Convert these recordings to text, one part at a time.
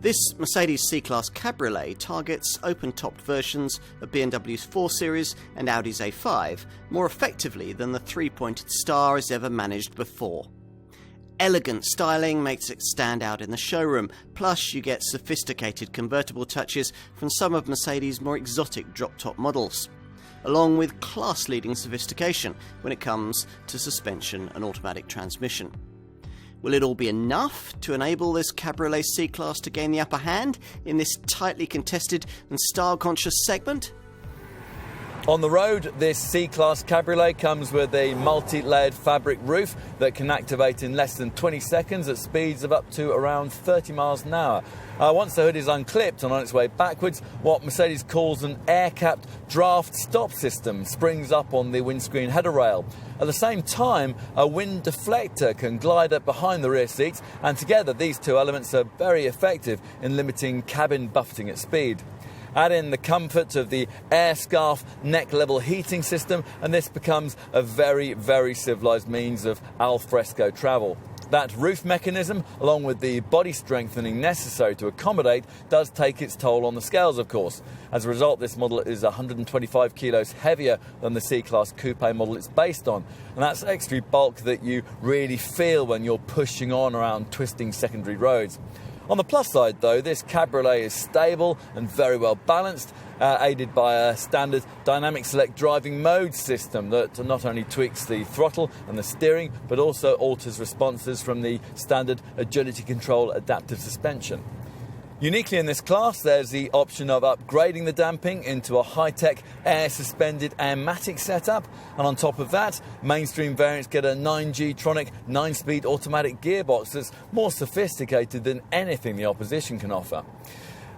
This Mercedes C Class Cabriolet targets open-topped versions of BMW's 4 Series and Audi's A5 more effectively than the three-pointed star has ever managed before. Elegant styling makes it stand out in the showroom, plus you get sophisticated convertible touches from some of Mercedes' more exotic drop-top models, along with class-leading sophistication when it comes to suspension and automatic transmission. Will it all be enough to enable this Cabriolet C-Class to gain the upper hand in this tightly contested and style-conscious segment? On the road, this C-Class Cabriolet comes with a multi-layered fabric roof that can activate in less than 20 seconds at speeds of up to around 30 miles an hour. Once the hood is unclipped and on its way backwards, what Mercedes calls an air-capped draft stop system springs up on the windscreen header rail. At the same time, a wind deflector can glide up behind the rear seats, and together these two elements are very effective in limiting cabin buffeting at speed. Add in the comfort of the air scarf neck-level heating system, and this becomes a very, very civilised means of al fresco travel. That roof mechanism, along with the body strengthening necessary to accommodate, does take its toll on the scales, of course. As a result, this model is 125 kilos heavier than the C-Class Coupe model it's based on. And that's extra bulk that you really feel when you're pushing on around twisting secondary roads. On the plus side, though, this Cabriolet is stable and very well balanced, aided by a standard dynamic select driving mode system that not only tweaks the throttle and the steering, but also alters responses from the standard agility control adaptive suspension. Uniquely in this class, there's the option of upgrading the damping into a high-tech air-suspended airmatic setup, and on top of that, mainstream variants get a 9G-tronic 9-speed automatic gearbox that's more sophisticated than anything the opposition can offer.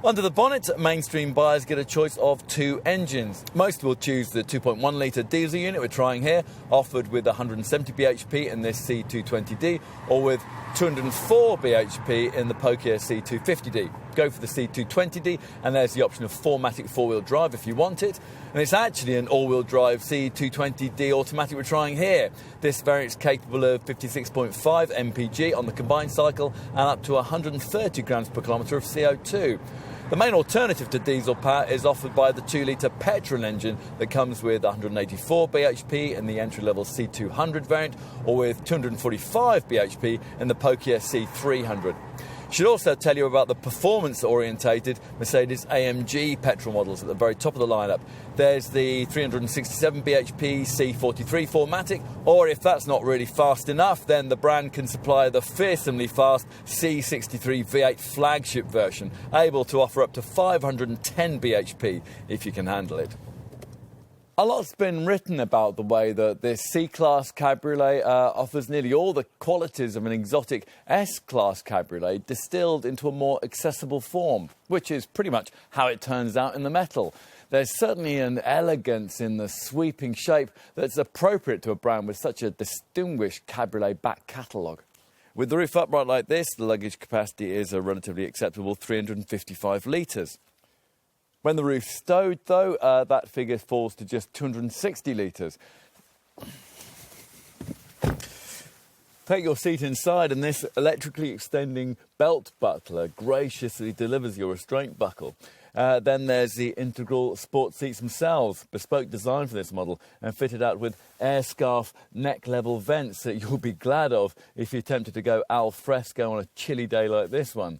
Under the bonnet, mainstream buyers get a choice of two engines. Most will choose the 2.1-litre diesel unit we're trying here, offered with 170 bhp in this C220D, or with 204 bhp in the Pokia C250D. Go for the C220D, and there's the option of 4MATIC four-wheel drive if you want it. And it's actually an all-wheel drive C220D automatic we're trying here. This variant's capable of 56.5 mpg on the combined cycle and up to 130 grams per kilometre of CO2. The main alternative to diesel power is offered by the 2-litre petrol engine that comes with 184 bhp in the entry-level C200 variant, or with 245 bhp in the Pokia C300. Should also tell you about the performance-orientated Mercedes AMG petrol models at the very top of the lineup. There's the 367 bhp C43 4MATIC, or if that's not really fast enough, then the brand can supply the fearsomely fast C63 V8 flagship version, able to offer up to 510 bhp if you can handle it. A lot's been written about the way that this C-Class Cabriolet offers nearly all the qualities of an exotic S-Class Cabriolet distilled into a more accessible form, which is pretty much how it turns out in the metal. There's certainly an elegance in the sweeping shape that's appropriate to a brand with such a distinguished Cabriolet back catalogue. With the roof upright like this, the luggage capacity is a relatively acceptable 355 litres. When the roof's stowed, though, that figure falls to just 260 litres. Take your seat inside, and this electrically extending belt buckler graciously delivers your restraint buckle. Then there's the integral sports seats themselves, bespoke design for this model, and fitted out with air scarf neck-level vents that you'll be glad of if you're tempted to go al fresco on a chilly day like this one.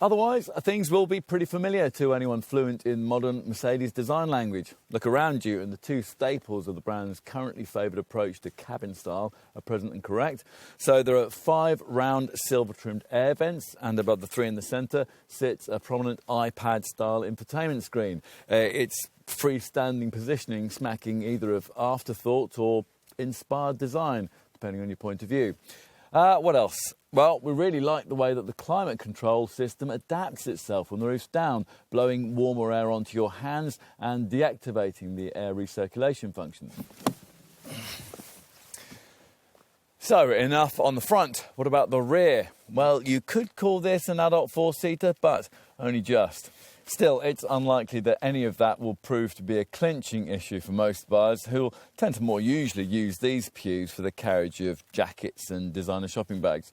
Otherwise, things will be pretty familiar to anyone fluent in modern Mercedes design language. Look around you, and the two staples of the brand's currently favoured approach to cabin style are present and correct. So there are 5 round silver-trimmed air vents, and above the 3 in the centre sits a prominent iPad-style infotainment screen. Its freestanding positioning smacking either of afterthought or inspired design, depending on your point of view. What else? Well, we really like the way that the climate control system adapts itself when the roof's down, blowing warmer air onto your hands and deactivating the air recirculation functions. So, enough on the front. What about the rear? Well, you could call this an adult four-seater, but only just. Still, it's unlikely that any of that will prove to be a clinching issue for most buyers, who'll tend to more usually use these pews for the carriage of jackets and designer shopping bags.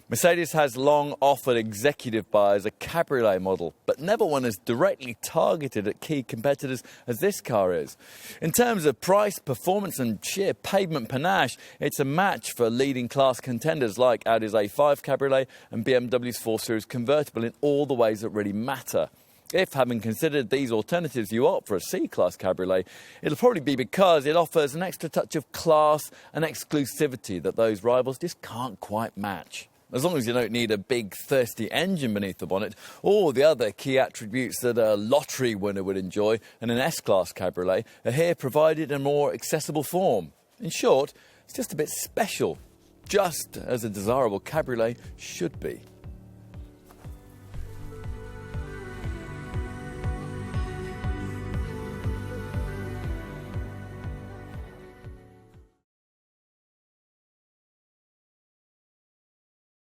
Mercedes has long offered executive buyers a cabriolet model, but never one as directly targeted at key competitors as this car is. In terms of price, performance and sheer pavement panache, it's a match for leading class contenders like Audi's A5 Cabriolet and BMW's 4 Series convertible in all the ways that really matter. If, having considered these alternatives, you opt for a C Class Cabriolet, it'll probably be because it offers an extra touch of class and exclusivity that those rivals just can't quite match. As long as you don't need a big, thirsty engine beneath the bonnet, or the other key attributes that a lottery winner would enjoy in an S-Class Cabriolet are here provided in a more accessible form. In short, it's just a bit special, just as a desirable cabriolet should be.